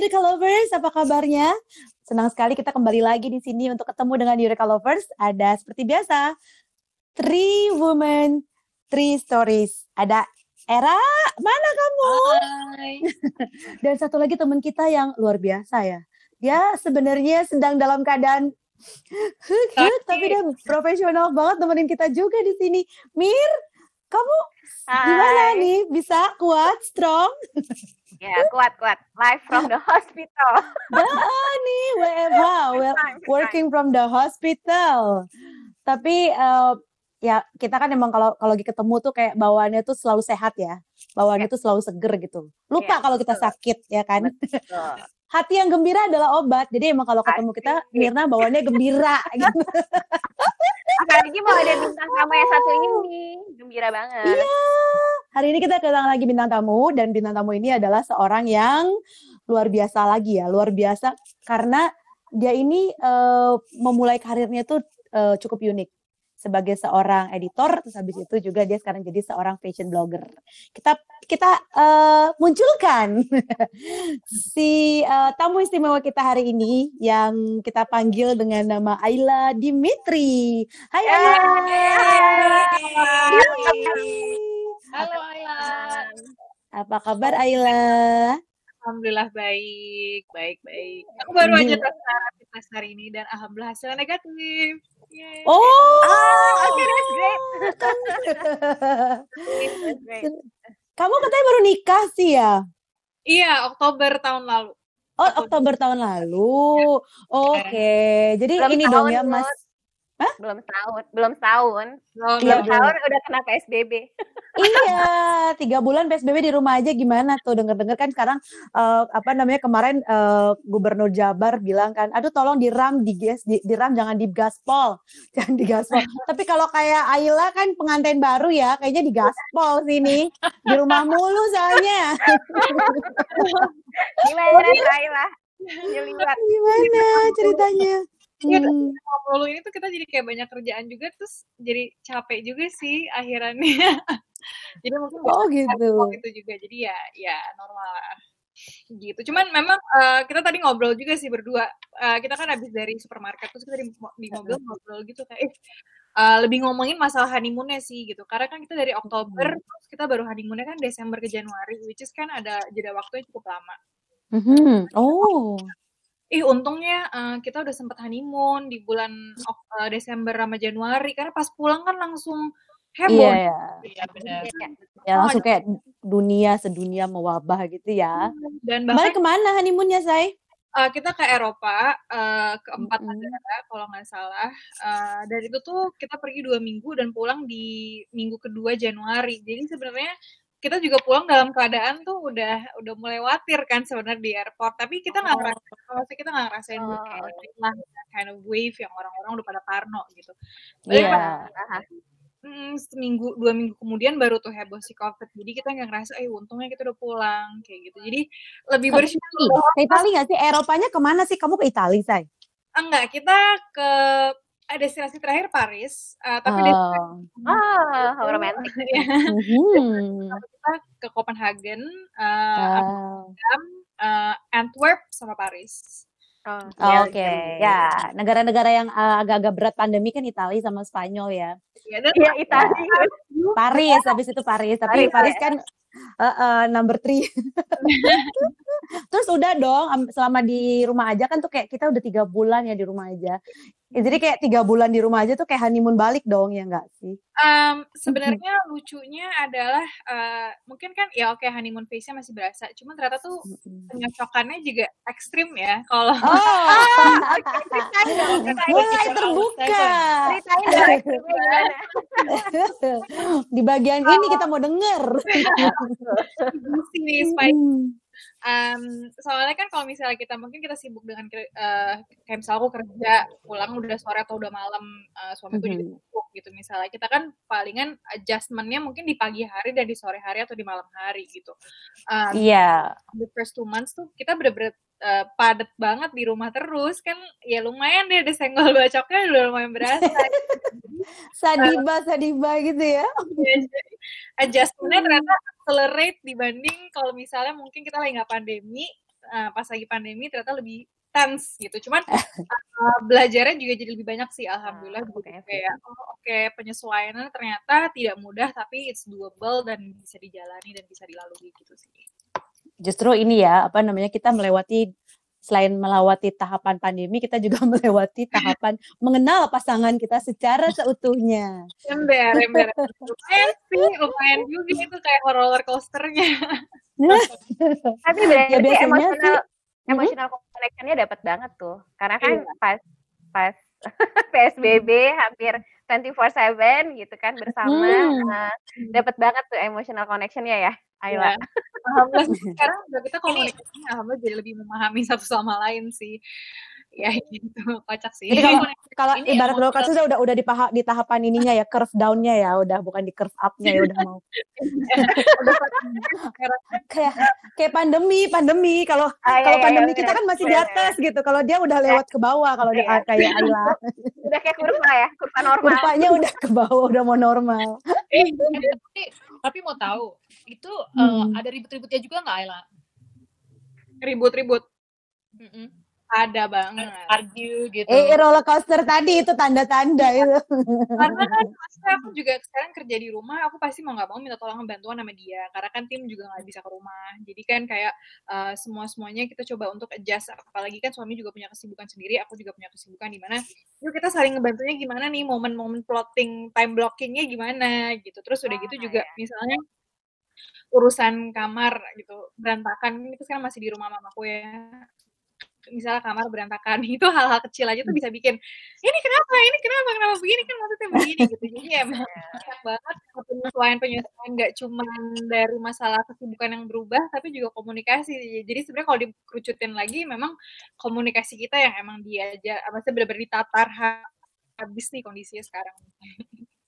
Eureka Lovers, apa kabarnya? Senang sekali kita kembali lagi di sini untuk ketemu dengan Eureka Lovers. Ada seperti biasa, 3 women, 3 stories. Ada Era, mana kamu? Hai. Dan satu lagi teman kita yang luar biasa ya. Dia sebenarnya sedang dalam keadaan tapi dia profesional banget temenin kita juga di sini. Mir, kamu gimana nih? Bisa kuat, strong? Ya, kuat. Live from the hospital. Nih, WFH, working from the hospital. Tapi ya kita kan emang kalau lagi ketemu tuh kayak bawaannya tuh selalu sehat ya. Bawaannya tuh selalu seger gitu. Lupa kalau kita sakit ya kan. Betul. Hati yang gembira adalah obat. Jadi emang kalau ketemu kita, Mirna bawaannya gembira gitu. Apalagi mau ada bintang tamu yang satu ini, gembira banget. Iya. Hari ini kita kedatangan lagi bintang tamu, dan bintang tamu ini adalah seorang yang luar biasa lagi ya. Luar biasa karena dia ini memulai karirnya tuh cukup unik. Sebagai seorang editor, terus habis itu juga dia sekarang jadi seorang fashion blogger. Kita munculkan si tamu istimewa kita hari ini yang kita panggil dengan nama Ayla Dimitri. Hai Ayla. Halo Ayla. Apa kabar Ayla? Alhamdulillah baik. Aku baru aja tes hari ini dan alhamdulillah hasilnya negatif. Yay. Okay, that's great. Kamu katanya baru nikah sih ya? Iya, Oktober tahun lalu. Oh, Oktober tahun lalu. Oke. Jadi Belum ini dong ya, Mas. Hah? Belum setahun udah kena PSBB. Iya, 3 bulan PSBB di rumah aja gimana tuh? Dengar kan sekarang kemarin Gubernur Jabar bilang kan, aduh tolong diram jangan digaspol. Jangan digaspol. Tapi kalau kayak Ayla kan pengantin baru ya, kayaknya digaspol sini. Di rumah mulu soalnya. Gimana Ayla? Gimana ceritanya? Ngobrol ini tuh kita jadi kayak banyak kerjaan juga, terus jadi capek juga sih akhirannya. Jadi mungkin gitu juga, jadi ya normal lah gitu. Cuman memang kita tadi ngobrol juga sih berdua, kita kan habis dari supermarket, terus kita di mobil ngobrol gitu kayak lebih ngomongin masalah honeymoonnya sih gitu, karena kan kita dari Oktober terus kita baru honeymoonnya kan Desember ke Januari, which is kan ada jeda waktunya cukup lama. Untungnya kita udah sempet honeymoon di bulan Desember sama Januari, karena pas pulang kan langsung heboh. Iya benar. Ya langsung kayak sedunia mewabah gitu ya. Dan balik kemana honeymoonnya, Say? Kita ke Eropa, ke 4 negara kalau nggak salah. Dan itu tuh kita pergi 2 minggu dan pulang di minggu kedua Januari. Jadi sebenarnya kita juga pulang dalam keadaan tuh udah mulai khawatir kan sebenarnya di airport, tapi kita nggak ngerasain kayak kind of wave yang orang-orang udah pada parno gitu. Seminggu 2 minggu kemudian baru tuh heboh si COVID, jadi kita nggak ngerasa untungnya kita udah pulang kayak gitu, jadi lebih bersyukur. Ke Italia nggak sih? Eropanya kemana sih? Kamu ke Italia, Say? Enggak, kita ke destinasi terakhir Paris, tapi romantis. Kita ke Copenhagen, Amsterdam, Antwerp sama Paris. Oke. Ya, negara-negara yang agak-agak berat pandemi kan Italia sama Spanyol ya. Iya, Italia. Paris, habis itu Paris. Tapi Paris kan number 3. Terus udah dong, selama di rumah aja kan tuh kayak kita udah 3 bulan ya di rumah aja. Jadi kayak 3 bulan di rumah aja tuh kayak honeymoon balik dong, ya nggak sih? Sebenarnya lucunya adalah mungkin kan ya oke, honeymoon phase-nya masih berasa, cuman ternyata tuh penyocokannya juga ekstrim ya. Kalau mulai terbuka. Di bagian ini kita mau denger. Soalnya kan kalau misalnya kita sibuk dengan kayak misalnya aku kerja pulang udah sore atau udah malam, suamiku juga sibuk gitu, misalnya kita kan palingan adjustment-nya mungkin di pagi hari dan di sore hari atau di malam hari gitu. The first 2 months tuh kita bener-bener padat banget di rumah terus kan, ya lumayan deh ada senggol bacoknya udah lumayan berasa. Sadiba gitu ya. Adjustment-nya ternyata accelerate dibanding kalau misalnya mungkin kita lagi nggak pandemi, pas lagi pandemi ternyata lebih tense gitu. Cuman belajarnya juga jadi lebih banyak sih, alhamdulillah. Kayak penyesuaiannya ternyata tidak mudah, tapi it's doable dan bisa dijalani dan bisa dilalui gitu sih. Justru ini ya, kita selain melewati tahapan pandemi, kita juga melewati tahapan mengenal pasangan kita secara seutuhnya. Ember. Lumayan juga itu kayak roller coasternya. Tapi berarti ya, emotional connection-nya dapat banget tuh. Karena kan pas PSBB hampir 24/7 gitu kan bersama, dapat banget tuh emotional connection-nya ya, Ayla. Alhamdulillah sekarang udah kita komunikasinya alhamdulillah jadi lebih memahami satu sama lain sih. Ya gitu, kocak sih. Jadi kalau ibarat roller coaster udah di tahapan ininya ya, curve down-nya ya, udah bukan di curve up-nya ya, udah mau. kayak pandemi. Kalau pandemi kita kan masih di atas gitu. Kalau dia udah lewat ke bawah, kalau dia kayak Ayla. Udah kayak kurva ya, kurva normal. Kurvanya udah ke bawah, udah mau normal. Tapi mau tahu, itu ada ribut-ributnya juga nggak, Ayla? Ribut-ribut. Ada banget. Argue gitu. Roller coaster tadi itu tanda-tanda itu. Karena kan aku juga sekarang kerja di rumah, aku pasti mau nggak mau minta tolong bantuan sama dia. Karena kan tim juga nggak bisa ke rumah. Jadi kan kayak semuanya kita coba untuk adjust. Apalagi kan suami juga punya kesibukan sendiri, aku juga punya kesibukan di mana. Yuk kita saling ngebantunya gimana nih, momen-momen plotting, time blockingnya gimana gitu. Terus udah gitu juga misalnya urusan kamar gitu berantakan. Itu sekarang masih di rumah mamaku ya. Misalnya kamar berantakan, itu hal-hal kecil aja tuh bisa bikin ini kenapa begini kan maksudnya begini gitu. Jadi emang banyak banget penyesuaian nggak cuma dari masalah kesibukan yang berubah, tapi juga komunikasi. Jadi sebenarnya kalau dikerucutin lagi, memang komunikasi kita yang emang diajar, maksudnya benar-benar ditatar habis nih kondisinya sekarang.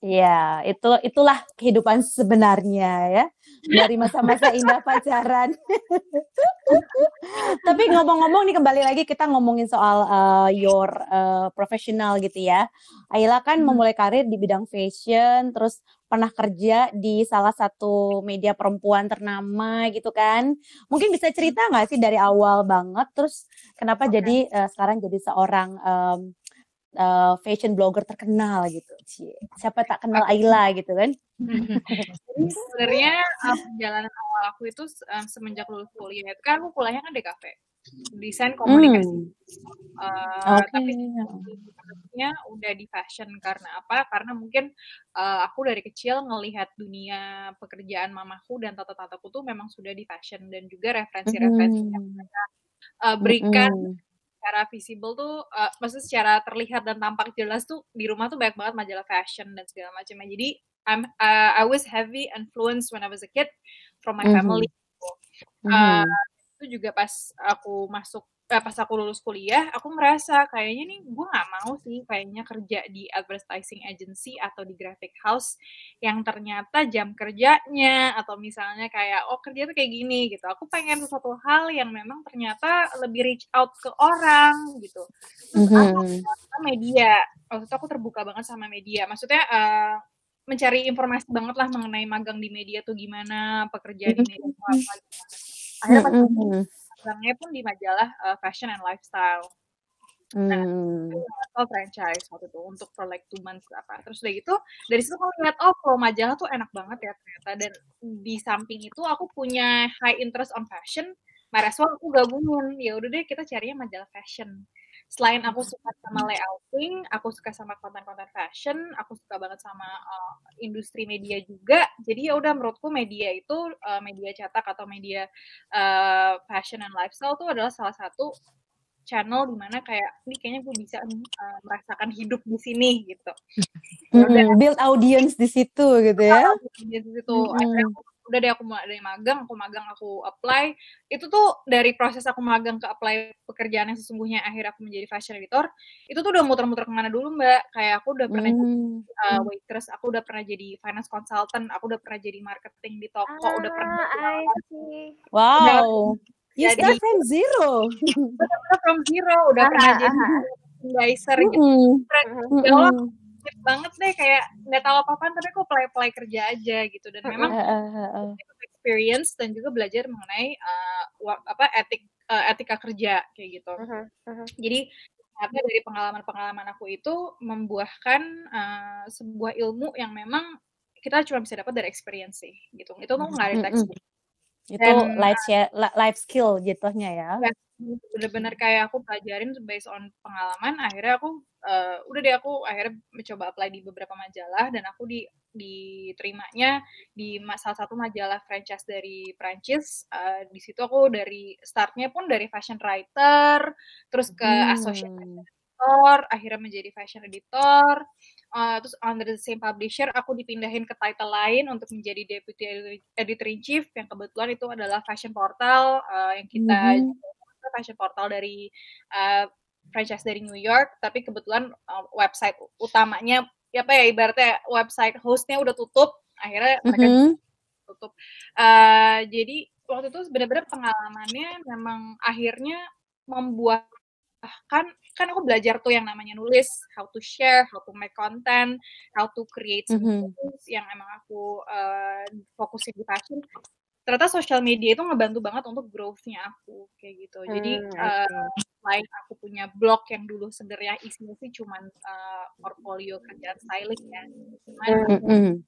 Iya, itulah kehidupan sebenarnya ya, dari masa-masa indah pacaran. Tapi ngomong-ngomong nih, kembali lagi kita ngomongin soal your professional gitu ya. Ayla kan memulai karir di bidang fashion, terus pernah kerja di salah satu media perempuan ternama gitu kan. Mungkin bisa cerita nggak sih dari awal banget, terus kenapa jadi sekarang jadi seorang fashion blogger terkenal gitu. Siapa tak kenal Ayla gitu kan. Jadi sebenarnya perjalanan awal aku itu semenjak lulus kuliah itu kan aku kuliahnya kan DKV, desain komunikasi. Tapi sebenarnya udah di fashion karena apa? Karena mungkin aku dari kecil ngelihat dunia pekerjaan mamaku dan tante-tanteku tuh memang sudah di fashion, dan juga referensi-referensi yang mereka berikan secara visible tuh, maksudnya secara terlihat dan tampak jelas tuh di rumah tuh banyak banget majalah fashion dan segala macamnya. Jadi I was heavy influenced when I was a kid from my family. Itu juga pas aku lulus kuliah, aku merasa kayaknya nih gue nggak mau sih kayaknya kerja di advertising agency atau di graphic house yang ternyata jam kerjanya atau misalnya kayak kerja tuh kayak gini gitu. Aku pengen sesuatu hal yang memang ternyata lebih reach out ke orang gitu. Terus aku media, waktu itu aku terbuka banget sama media. Maksudnya mencari informasi banget lah mengenai magang di media tuh gimana, pekerjaan di media tuh apa. Akhirnya pas magangnya pun di majalah fashion and lifestyle. Nah, itu franchise waktu itu untuk for like 2 months apa. Terus udah gitu, dari situ aku lihat kalau majalah tuh enak banget ya ternyata. Dan di samping itu aku punya high interest on fashion, might as well aku gabungin. Ya udah deh kita carinya majalah fashion. Selain aku suka sama layouting, aku suka sama konten-konten fashion, aku suka banget sama industri media juga. Jadi ya udah menurutku media itu media cetak atau media fashion and lifestyle tuh adalah salah satu channel dimana kayak ini kayaknya gue bisa merasakan hidup di sini gitu. Build audience di situ gitu ya. Di situ. Akhirnya udah deh aku mulai dari magang, aku apply. Itu tuh dari proses aku magang ke apply pekerjaan yang sesungguhnya akhir aku menjadi fashion editor, itu tuh udah muter-muter kemana dulu Mbak. Kayak aku udah pernah jadi waitress, aku udah pernah jadi finance consultant, aku udah pernah jadi marketing di toko, udah pernah wow. You start from zero. Benar-benar from zero, udah pernah jadi merchandiser gitu. Banget deh, kayak nggak tahu apa-apaan tapi aku apply kerja aja gitu. Dan memang experience dan juga belajar mengenai etik etika kerja kayak gitu. Jadi ternyata dari pengalaman aku itu membuahkan sebuah ilmu yang memang kita cuma bisa dapat dari experience sih gitu. Itu tuh nggak ada textbook. Itu life skill jatuhnya ya. Bener-bener kayak aku pelajarin based on pengalaman. Akhirnya aku aku akhirnya mencoba apply di beberapa majalah dan aku diterimanya di salah satu majalah franchise dari Prancis. Di situ aku dari startnya pun dari fashion writer, terus ke associate editor, akhirnya menjadi fashion editor. Terus under the same publisher aku dipindahin ke title lain untuk menjadi deputy editor in chief yang kebetulan itu adalah fashion portal yang kita fashion portal dari franchise dari New York, tapi kebetulan website utamanya ibaratnya website hostnya udah tutup, akhirnya mereka tutup. Jadi waktu itu benar-benar pengalamannya memang akhirnya membuahkan, kan aku belajar tuh yang namanya nulis, how to share, how to make content, how to create things yang emang aku fokusin di fashion. Ternyata social media itu ngebantu banget untuk growth-nya aku kayak gitu. Jadi selain aku punya blog yang dulu sebenarnya isinya sih cuman portfolio kerjaan styling ya, cuman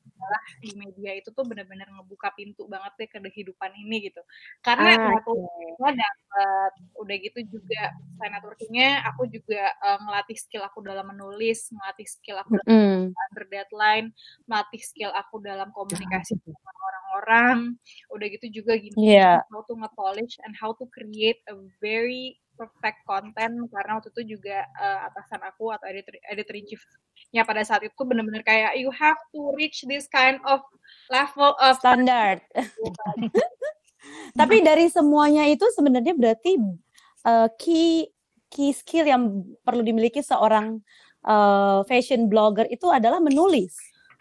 di media itu tuh benar-benar ngebuka pintu banget deh ke kehidupan ini gitu. Karena aku dapat udah gitu juga selain networking-nya, aku juga ngelatih skill aku dalam menulis, ngelatih skill aku dalam under deadline, melatih skill aku dalam komunikasi sama orang-orang. Udah gitu juga gimana how to nge-polish and how to create a very perfect content, karena waktu itu juga atasan aku atau editor in chief-nya pada saat itu benar-benar kayak you have to reach this kind of level of standard. Tapi dari semuanya itu sebenarnya berarti key skill yang perlu dimiliki seorang fashion blogger itu adalah menulis.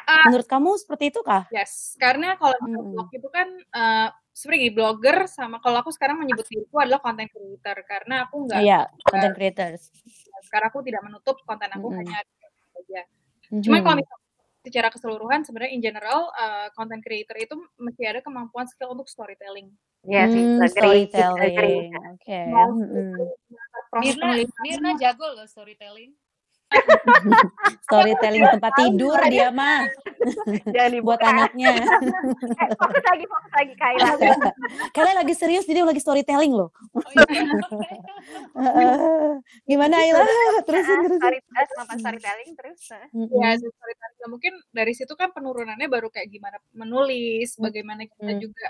Menurut kamu seperti itu kah? Yes, karena kalau di blog itu kan sebenarnya blogger sama kalau aku sekarang menyebut diriku adalah content creator karena aku nggak content creators. Sekarang aku tidak menutup konten aku hanya saja. Cuman kalau misalnya secara keseluruhan sebenarnya in general content creator itu mesti ada kemampuan skill untuk storytelling. Iya sih, storytelling. Oke. Mirna jago loh storytelling. Storytelling tempat tidur dia mah. Buat anaknya. Fokus lagi Kayla. Kayla lagi serius, jadi lagi storytelling loh. Gimana Ayla? Terusin. Storytelling terus. Ya, storytelling. Mungkin dari situ kan penurunannya baru kayak gimana menulis, bagaimana kita juga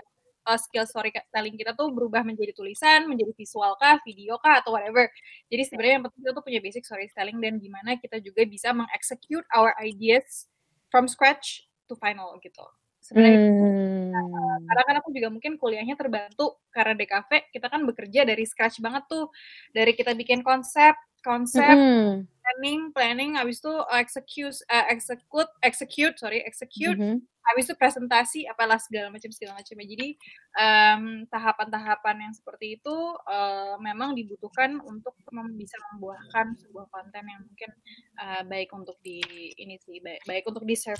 skill storytelling kita tuh berubah menjadi tulisan, menjadi visual kah, video kah, atau whatever. Jadi sebenarnya yang penting kita tuh punya basic storytelling dan gimana kita juga bisa mengexecute our ideas from scratch to final gitu. Sebenarnya karena kan aku juga mungkin kuliahnya terbantu karena DKV kita kan bekerja dari scratch banget tuh, dari kita bikin konsep planning habis itu execute habis itu presentasi apalah segala macamnya. Jadi tahapan-tahapan yang seperti itu memang dibutuhkan untuk bisa membuahkan sebuah konten yang mungkin baik untuk baik untuk di-serve.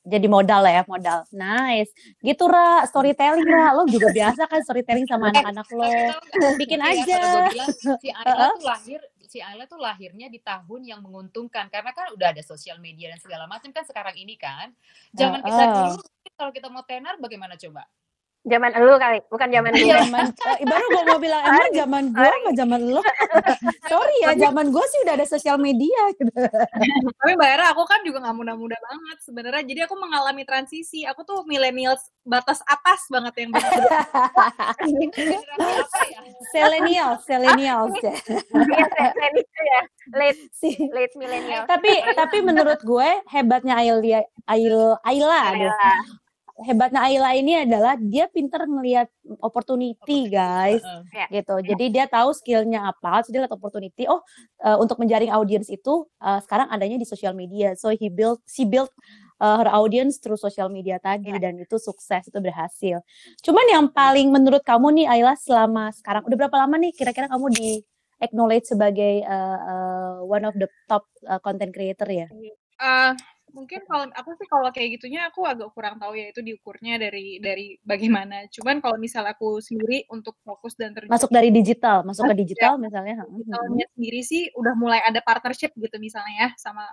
Jadi modal ya, modal. Nice. Gitu Ra, storytelling Ra. Lo juga biasa kan storytelling sama anak-anak lo. Bikin aja. Si Ayla tuh lahirnya di tahun yang menguntungkan karena kan udah ada sosial media dan segala macam kan sekarang ini kan. Zaman kita dulu kalau kita mau tenar bagaimana coba? Zaman elu kali, bukan zaman gue. Baru gue mau bilang emang zaman gue sama zaman lu. Sorry ya, zaman gue sih udah ada sosial media gitu. Tapi Mbak Era, aku kan juga nggak muda-muda banget sebenarnya. Jadi aku mengalami transisi. Aku tuh millennials batas atas banget yang Selenials ya. Late millennial. Tapi menurut gue hebatnya Ayla. Hebatnya Ayla ini adalah dia pintar ngelihat opportunity guys, gitu. Jadi dia tahu skillnya apa, so dia lihat opportunity. Untuk menjaring audience itu sekarang adanya di social media. So she built her audience through social media tadi dan itu sukses, itu berhasil. Cuman yang paling menurut kamu nih Ayla selama sekarang udah berapa lama nih kira-kira kamu di acknowledge sebagai one of the top content creator ya? Mungkin kalau aku sih kalau kayak gitunya aku agak kurang tahu ya itu diukurnya dari bagaimana. Cuman kalau misal aku sendiri untuk fokus dan terjun masuk dari digital, masuk ke digital misalnya. Digitalnya sendiri sih udah mulai ada partnership gitu misalnya ya sama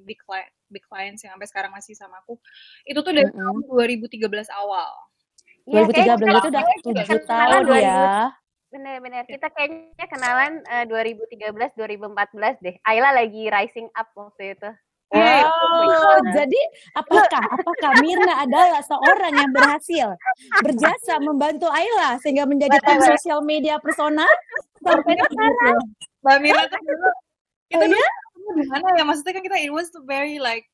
big clients yang sampai sekarang masih sama aku. Itu tuh dari tahun 2013 awal. 2013 itu udah 7 tahun ya. Bener-bener. Kita kayaknya kenalan 2013-2014 deh. Ayla lagi rising up waktu itu. Wow, jadi apakah Mirna adalah seorang yang berhasil berjasa membantu Ayla sehingga menjadi top social media persona sampai sekarang? Mbak Mirna tuh dulu itu di mana ya? Maksudnya kan kita it was very like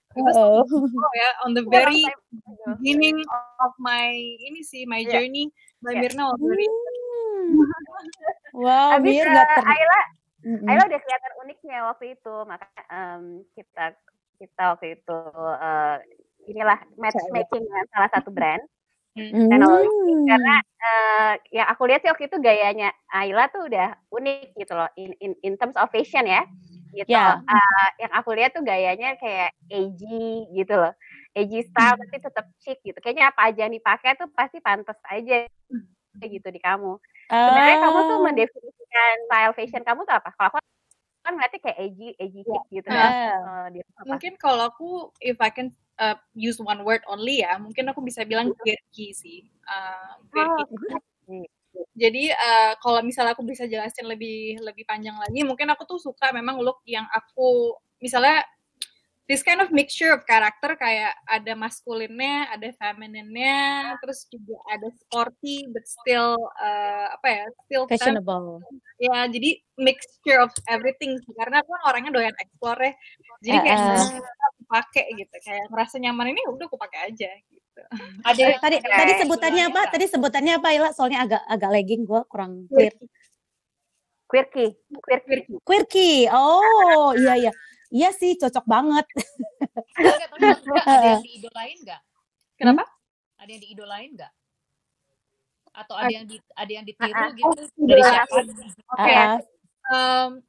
on the very beginning of my journey. Mbak Mirna waktu itu. Wow, Abis Ayla udah kelihatan uniknya waktu itu, makanya kita waktu itu inilah matchmaking dengan salah satu brand teknologi karena yang aku lihat sih waktu itu gayanya Ayla tuh udah unik gitu loh in terms of fashion ya gitu. Yang aku lihat tuh gayanya kayak edgy gitu loh, edgy style tapi tetap chic gitu. Kayaknya apa aja yang dipakai tuh pasti pantas aja gitu di kamu. Sebenarnya kamu tuh mendefinisikan style fashion kamu tuh apa? Kalau aku kan ngeliatnya kayak edgy chic gitu kan. Mungkin kalau aku if I can use one word only ya, mungkin aku bisa bilang quirky sih. Jadi kalau misalnya aku bisa jelasin lebih panjang lagi, mungkin aku tuh suka memang look yang aku misalnya this kind of mixture of karakter kayak ada maskulinnya, ada femininnya, terus juga ada sporty but still still fashionable. Ya, jadi mixture of everything sih. Karena aku kan orangnya doyan explore ya. Jadi kayak aku pakai gitu, kayak merasa nyaman ini udah aku pakai aja gitu. Ada tadi sebutannya apa? Tadi sebutannya apa, Ila? Soalnya agak lagging, gue kurang clear. Quirky. Oh, iya. Iya sih, cocok banget. Ada yang diidolain nggak? Kenapa? Ada yang diidolain nggak? Atau ada yang ditiru gitu dari siapa?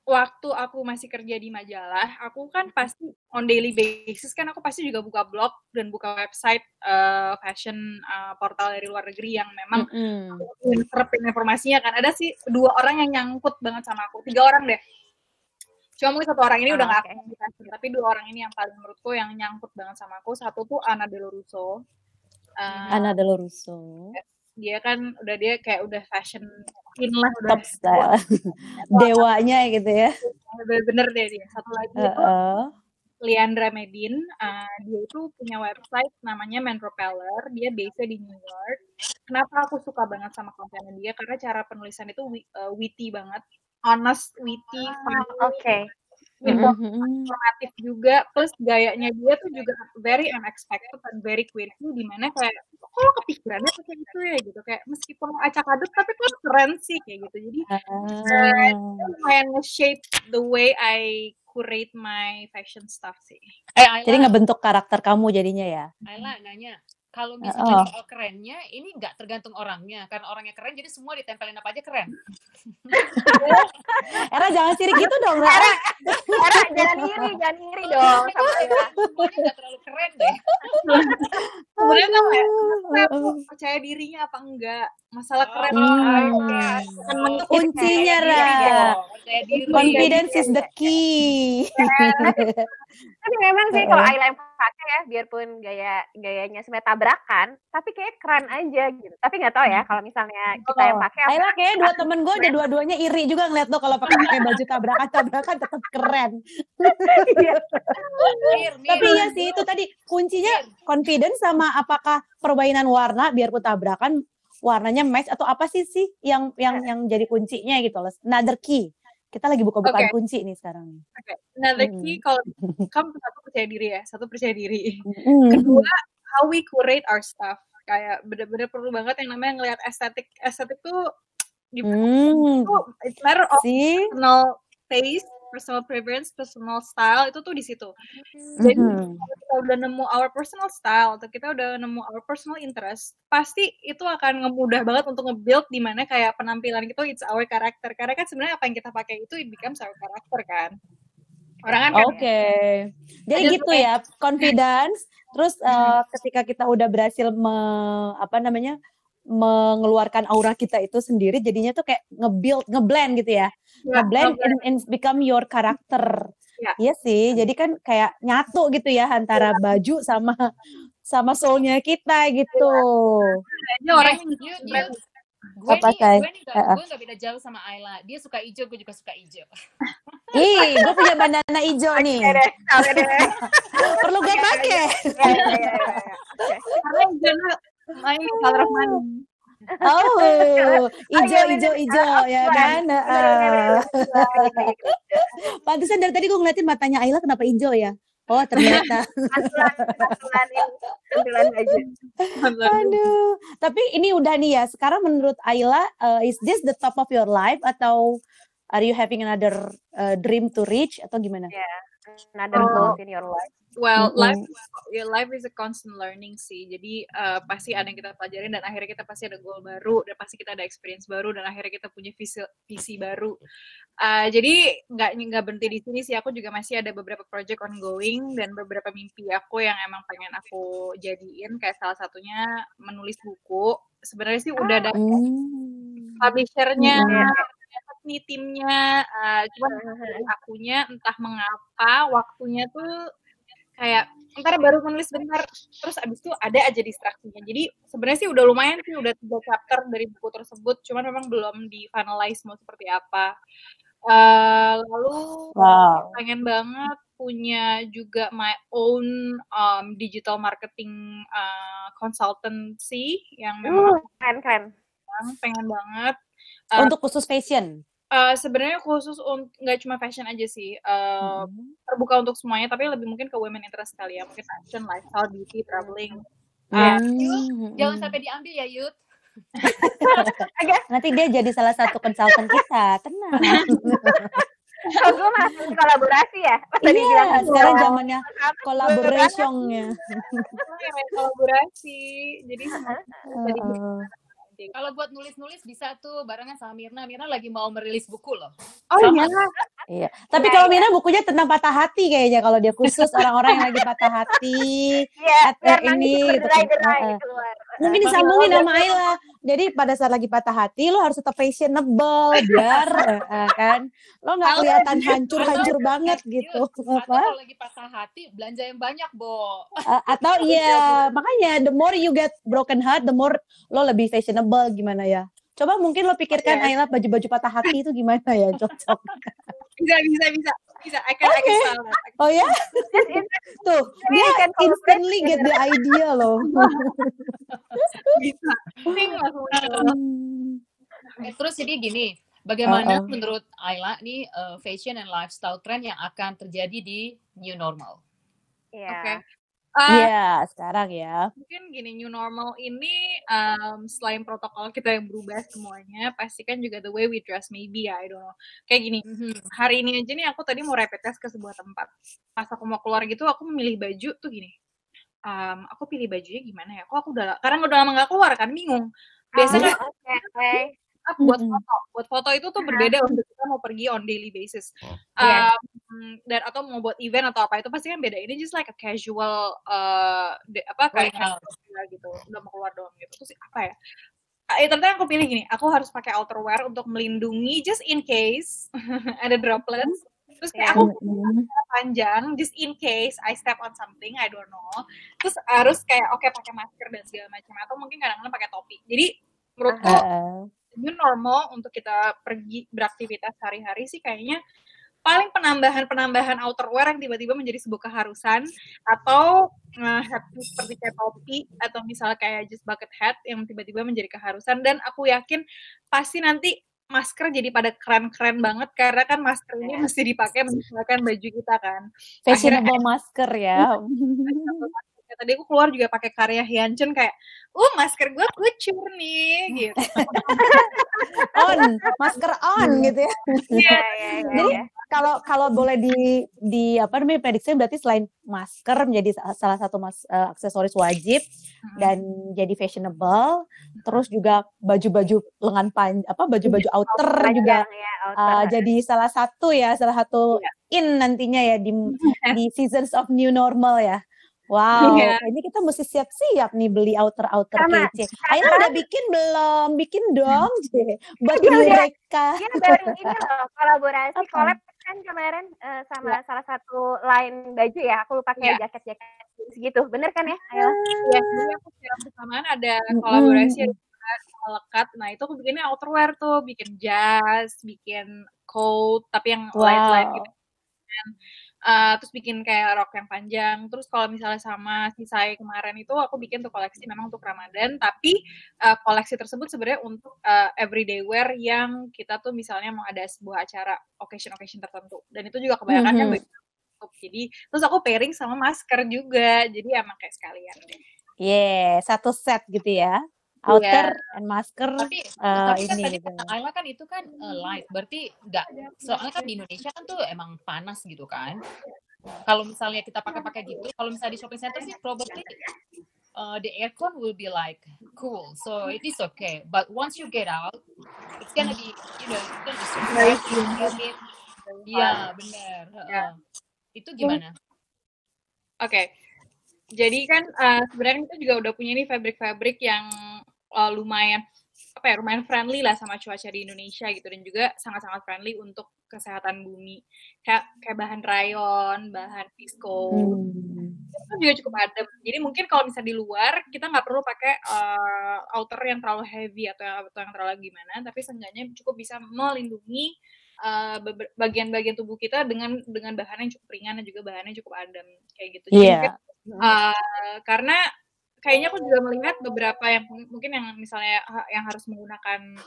Waktu aku masih kerja di majalah, aku kan pasti on daily basis kan aku pasti juga buka blog dan buka website fashion portal dari luar negeri yang memang serapin informasinya kan. Ada sih 2 orang yang nyangkut banget sama aku, 3 orang deh. Cuma mungkin 1 orang ini udah nggak aktif, tapi 2 orang ini yang paling menurutku yang nyangkut banget sama aku. Satu tuh Anna Delorusso. Dia kan dia kayak udah fashion queen lah, udah top style. Dewanya gitu ya. Bener deh dia. Satu lagi itu Leandra Medin. Dia itu punya website namanya Man Propeller. Dia base di New York. Kenapa aku suka banget sama kontennya dia? Karena cara penulisan itu witty banget. Honest, witty, funny, informatif juga, plus gayanya dia tuh juga very unexpected and very quirky, dimana kayak kok lo kepikirannya kayak gitu ya gitu, kayak meskipun acak adut tapi kok keren sih kayak gitu. Jadi lumayan nge-shape the way I curate my fashion stuff sih. Jadi ngebentuk karakter kamu jadinya ya. Ayla nanya, kalau misalnya soal kerennya, ini nggak tergantung orangnya. Karena orangnya keren, jadi semua ditempelin apa aja keren. Era jangan sirik gitu dong, Era jangan iri dong. Semuanya nggak terlalu keren deh. Sebenarnya tuh aku percaya dirinya apa enggak. Masalah keren. Kuncinya, Ra. Confidence is the key. Tapi memang sih kalau Ayla yang pakai ya, biarpun gayanya sebenarnya tabrakan, tapi kayak keren aja gitu. Tapi nggak tahu ya kalau misalnya kita yang pakai. Ayla kayak 2 temen gue ada 2-duanya iri juga ngeliat lo kalau pakai baju tabrakan tetap keren. Tapi ya sih itu tadi kuncinya confidence sama apakah perbaikan warna biarpun tabrakan warnanya match atau apa sih yang jadi kuncinya gitu loh. Another key. Kita lagi buka-bukaan kunci nih sekarang. Another key kalau kamu satu percaya diri. Kedua, how we curate our stuff. Kayak bener-bener perlu banget yang namanya ngelihat estetik tuh it's matter of personal taste, personal preference, personal style, itu tuh di situ. Jadi kalau kita udah nemu our personal style atau kita udah nemu our personal interest, pasti itu akan ngemudah banget untuk nge-build di mana kayak penampilan kita it's our character. Karena kan sebenarnya apa yang kita pakai itu it becomes our character kan. Orang kan Oke. Jadi gitu ya, confidence. Terus ketika kita udah berhasil mengeluarkan aura kita itu sendiri, jadinya tuh kayak ngeblend gitu ya. Ngeblend and become your character. Iya sih, jadi kan kayak nyatu gitu ya antara baju sama soul-nya kita gitu. Gue gak beda jauh sama Ayla. Dia suka hijau, gue juga suka hijau. Ih, gue punya bandana hijau nih. Perlu gue pakai. Karena hijau main color money. Oh, hijau ya kan? Pantesan dari tadi gue ngeliatin matanya Ayla kenapa hijau ya? Oh ternyata. Tampilan aja. Aduh. Tapi ini udah nih ya. Sekarang menurut Ayla, is this the top of your life atau are you having another dream to reach atau gimana? Yeah, another goals in your life. Well, life is a constant learning sih. Jadi pasti ada yang kita pelajarin dan akhirnya kita pasti ada goal baru dan pasti kita ada experience baru dan akhirnya kita punya visi baru. Jadi nggak berhenti di sini sih. Aku juga masih ada beberapa project ongoing dan beberapa mimpi aku yang emang pengen aku jadiin. Kayak salah satunya menulis buku. Sebenarnya sih udah ada publishernya. Nih timnya. Cuma akunya entah mengapa waktunya tuh kayak ntar baru menulis bentar terus abis itu ada aja distraksinya. Jadi sebenarnya sih udah lumayan sih, udah 3 chapter dari buku tersebut, cuman memang belum di finalize mau seperti apa. Lalu pengen banget punya juga my own digital marketing consultancy yang memang keren. Pengen banget. Untuk khusus fashion? Sebenarnya khusus nggak cuma fashion aja sih, terbuka untuk semuanya, tapi lebih mungkin ke women interest kali ya, mungkin fashion, lifestyle, beauty, traveling. Jangan sampai diambil ya Yud. Nanti dia jadi salah satu konsultan kita, tenang. Gue masih kolaborasi ya? Iya, sekarang zamannya collaboration-nya. Kolaborasi, jadi kalau buat nulis-nulis bisa tuh barengan sama Mirna. Mirna lagi mau merilis buku loh. Oh iya. Tapi kalau Mirna bukunya tentang patah hati kayaknya, kalau dia khusus orang-orang yang lagi patah hati. Ini gitu. Mungkin disambungin sama Ayla. Jadi pada saat lagi patah hati lo harus tetap fashionable biar kan lo nggak kelihatan hancur banget gitu. Atau kalau lagi patah hati belanja yang banyak, Bo. Atau iya, makanya the more you get broken heart, the more lo lebih fashionable gimana ya. Coba mungkin lo pikirkan Ayla baju-baju patah hati itu gimana ya, cocok. Bisa. I can Oh ya? Tuh, dia instantly get the idea loh. Bisa. Terus jadi gini, bagaimana menurut Ayla nih fashion and lifestyle trend yang akan terjadi di new normal? Oke. Iya, sekarang ya. Mungkin gini, new normal ini selain protokol kita yang berubah semuanya, pasti kan juga the way we dress maybe ya, I don't know. Kayak gini, hari ini aja nih aku tadi mau rapid test ke sebuah tempat. Pas aku mau keluar gitu, aku memilih baju tuh gini. Aku pilih bajunya gimana ya? Karena udah lama gak keluar kan, bingung. Biasanya buat foto itu tuh berbeda untuk kita mau pergi on daily basis, dan atau mau buat event atau apa itu pasti kan beda. Ini just like a casual kayak gitu, udah mau keluar doang gitu. Terus apa ya? Ternyata aku pilih gini, aku harus pakai outerwear untuk melindungi just in case ada droplets. Terus kayak aku panjang just in case I step on something, I don't know. Terus harus kayak pakai masker dan segala macam, atau mungkin kadang-kadang pakai topi. Jadi menurutku new normal untuk kita pergi beraktivitas sehari-hari sih kayaknya paling penambahan outerwear yang tiba-tiba menjadi sebuah keharusan, atau headpiece seperti kayak topi, atau misalnya kayak just bucket hat yang tiba-tiba menjadi keharusan. Dan aku yakin pasti nanti masker jadi pada keren-keren banget, karena kan masker ini mesti dipakai menyesuaikan baju kita kan. Fashionable masker ya. Tadi aku keluar juga pakai karya Hyunjin kayak, masker gue kucur nih, gitu. Masker on gitu ya. Iya. kalau boleh di apa namanya prediksi berarti selain masker menjadi salah satu aksesoris wajib dan jadi fashionable, terus juga baju-baju lengan panjang baju-baju outer juga jadi salah satu in nantinya ya di seasons of new normal ya. Wow, kayaknya kita mesti siap-siap nih beli outer kece. Ayla udah bikin belum? Bikin dong, buat mereka. Dia baru ini loh kolaborasi collab kan kemarin sama salah satu line baju ya. Aku lupa kayak jaket segitu, bener kan ya? Ayla? Iya, jadi aku secara bersamaan ada kolaborasi lekat. Nah itu aku bikinnya outerwear tuh, bikin jas, bikin coat, tapi yang light gitu. Terus bikin kayak rok yang panjang. Terus kalau misalnya sama si Sai kemarin itu aku bikin tuh koleksi memang untuk Ramadan, tapi koleksi tersebut sebenarnya untuk everyday wear yang kita tuh misalnya mau ada sebuah acara occasion tertentu. Dan itu juga kebanyakan kan jadi terus aku pairing sama masker juga. Jadi emang kayak sekalian deh. Satu set gitu ya. Outer and masker. Tapi ini kan gitu. Ayla kan itu kan light, berarti enggak. Soalnya kan di Indonesia kan tuh emang panas gitu kan. Kalau misalnya kita pakai gitu, kalau misalnya di shopping center sih probably the aircon will be like cool, so it is okay. But once you get out, it's gonna be, it's gonna be super humid. Iya, benar. Itu gimana? Oke. Jadi kan sebenarnya kita juga udah punya nih fabric yang lumayan friendly lah sama cuaca di Indonesia gitu, dan juga sangat-sangat friendly untuk kesehatan bumi. Kayak bahan rayon, bahan viscose. Itu juga cukup adem. Jadi mungkin kalau misalnya di luar kita nggak perlu pakai outer yang terlalu heavy atau yang terlalu gimana, tapi seenggaknya cukup bisa melindungi bagian-bagian tubuh kita dengan bahan yang cukup ringan dan juga bahannya cukup adem kayak gitu. Jadi karena kayaknya aku juga melihat beberapa yang mungkin yang misalnya yang harus menggunakan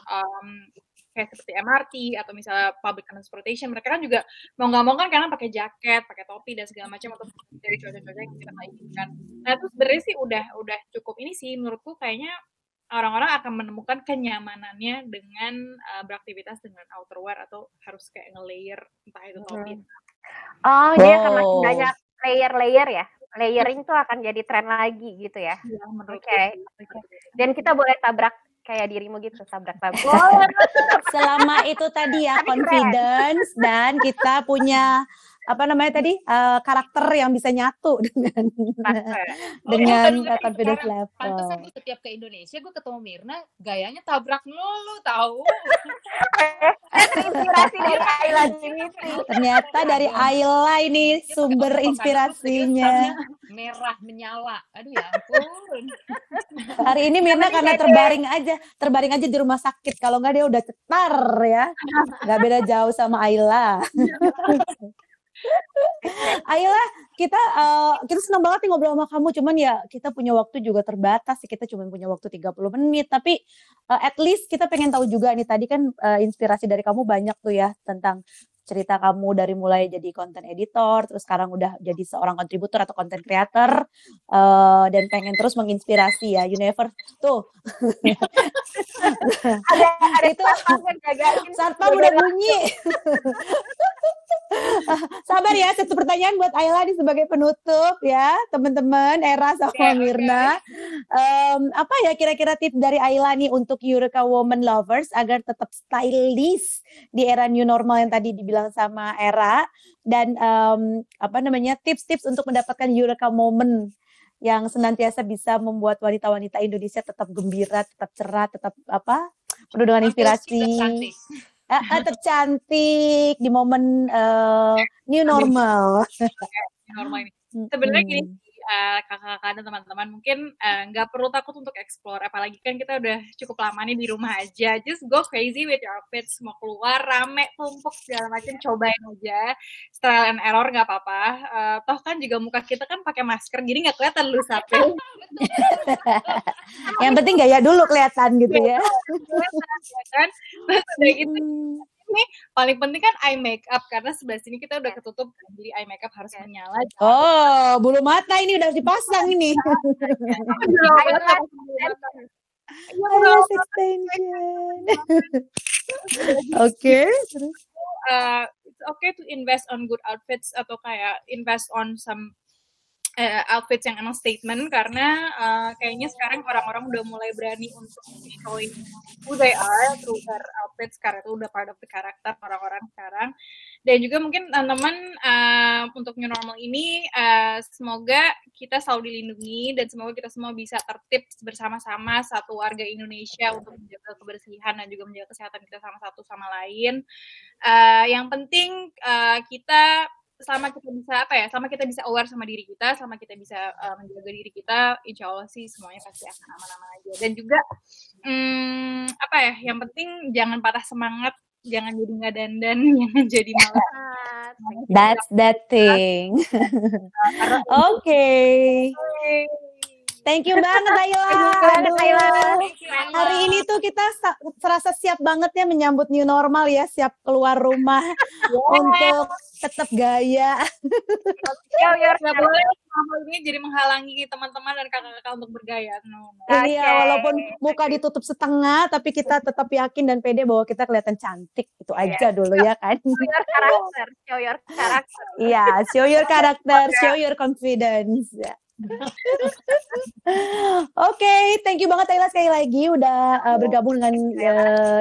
kayak seperti MRT atau misalnya public transportation, mereka kan juga mau nggak mau kan karena pakai jaket, pakai topi dan segala macam untuk dari cuaca-cuaca yang kita nggak inginkan. Nah itu sebenarnya sih udah cukup ini sih menurutku, kayaknya orang-orang akan menemukan kenyamanannya dengan beraktivitas dengan outerwear atau harus kayak nge-layer entah itu topi. Dia akan makin banyak layer ya. Layering tuh akan jadi tren lagi gitu ya. Oke. Dan kita boleh tabrak kayak dirimu gitu, tabrak-tabrak. Selama itu tadi ya confidence dan kita punya karakter yang bisa nyatu dengan confidence level. Pantesan gue setiap ke Indonesia gue ketemu Mirna, gayanya tabrak melulu tahu. Inspirasi dari Ayla Dimitri. Ternyata dari Ayla ini sumber inspirasinya. Merah menyala. Aduh ya ampun. Hari ini Mirna karena terbaring aja di rumah sakit. Kalau nggak dia udah cetar ya. Nggak beda jauh sama Ayla. Ayla, kita senang banget nih ngobrol sama kamu, cuman ya kita punya waktu juga terbatas sih, kita cuma punya waktu 30 menit, tapi at least kita pengen tahu juga nih, tadi kan inspirasi dari kamu banyak tuh ya, tentang cerita kamu dari mulai jadi content editor, terus sekarang udah jadi seorang kontributor atau content creator, dan pengen terus menginspirasi ya, Universe tuh. ada itu satpam udah bunyi. Sabar ya, satu pertanyaan buat Ayla nih sebagai penutup ya, teman-teman Era sama Mirna. Apa ya kira-kira tips dari Ayla nih untuk Eureka Woman Lovers agar tetap stylish di era new normal yang tadi dibilang sama Era, dan tips-tips untuk mendapatkan Eureka Moment yang senantiasa bisa membuat wanita-wanita Indonesia tetap gembira, tetap cerah, tetap penuh dengan inspirasi. Tetap cantik di momen new normal. Normal ini. Sebenarnya gini, kakak-kakak dan teman-teman mungkin nggak perlu takut untuk explore, apalagi kan kita udah cukup lama nih di rumah aja. Just go crazy with your outfits, mau keluar rame, tumpuk segala macam, cobain aja. Trial and error nggak apa-apa. Toh kan juga muka kita kan pakai masker, jadi nggak kelihatan lu sapin. Yang penting gaya dulu kelihatan gitu ya. Kan? Terus udah gitu. Ini paling penting kan eye makeup, karena sebelah sini kita udah ketutup, jadi eye makeup harus menyala. Oh, bulu mata ini udah dipasang ini. Oke. okay to invest on good outfits atau kayak invest on some outfits yang emang statement, karena kayaknya sekarang orang-orang udah mulai berani untuk showing who they are through their outfits, karena itu udah part of the character orang-orang sekarang. Dan juga mungkin teman-teman untuk new normal ini semoga kita selalu dilindungi dan semoga kita semua bisa tertib bersama-sama satu warga Indonesia untuk menjaga kebersihan dan juga menjaga kesehatan kita sama satu sama lain. Yang penting kita selama kita bisa aware sama diri kita, selama kita bisa menjaga diri kita, insya Allah sih semuanya pasti akan aman-aman aja. Dan juga yang penting jangan patah semangat, jangan jadi nggak dandan, jangan jadi malas. That's that thing. Okay. Thank you banget Ayla. Hari ini tuh kita serasa siap banget ya menyambut new normal ya, siap keluar rumah untuk tetap gaya. Nggak boleh ini jadi menghalangi teman-teman dan kakak-kakak untuk bergaya. Iya, walaupun muka ditutup setengah, tapi kita tetap yakin dan pede bahwa kita kelihatan cantik. Itu aja dulu ya kan. Show your character. Iya, show your character, show your confidence. Oke, thank you banget Ayla sekali lagi udah bergabung dengan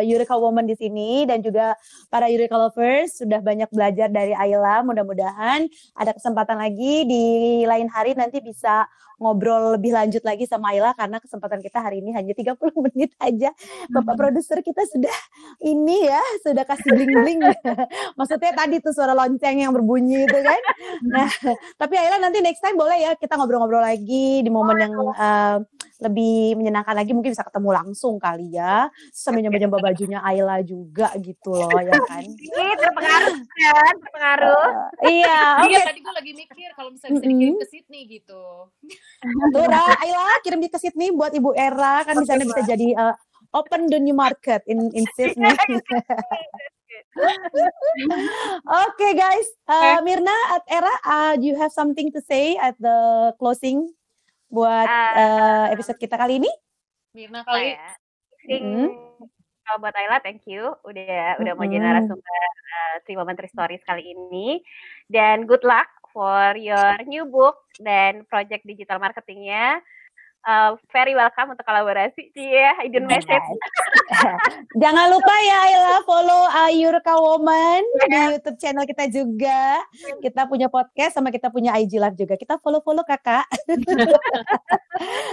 Eureka Woman di sini, dan juga para Eureka lovers sudah banyak belajar dari Ayla. Mudah-mudahan ada kesempatan lagi di lain hari nanti bisa ngobrol lebih lanjut lagi sama Ayla, karena kesempatan kita hari ini hanya 30 menit aja. Bapak produser kita sudah kasih bling-bling. Maksudnya tadi tuh suara lonceng yang berbunyi itu kan. Nah, tapi Ayla nanti next time boleh ya kita ngobrol-ngobrol lagi di momen yang lebih menyenangkan lagi, mungkin bisa ketemu langsung kali ya, sambil nyoba-nyoba bajunya Ayla juga gitu loh ya kan. Terpengaruh. Iya, oke. Tadi gue lagi mikir kalau misalnya bisa dikirim ke Sydney gitu. Tuh, Ayla kirim ke Sydney buat Ibu Era, kan di sana bisa jadi open the new market in Sydney. Okay guys, Mirna at Era, do you have something to say at the closing buat episode kita kali ini? Mirna kali. Kalau buat Ayla, thank you udah mau jadi narasumber 3 Women 3 Stories kali ini, dan good luck for your new book dan project digital marketingnya. Very welcome untuk kolaborasi. Hidden message. Jangan lupa ya Ayla, follow Eureka Woman di YouTube channel kita juga. Kita punya podcast sama kita punya IG Live juga. Kita follow kakak.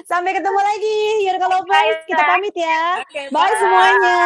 Sampai ketemu lagi Eureka Lovers. Kita pamit ya. Bye semuanya.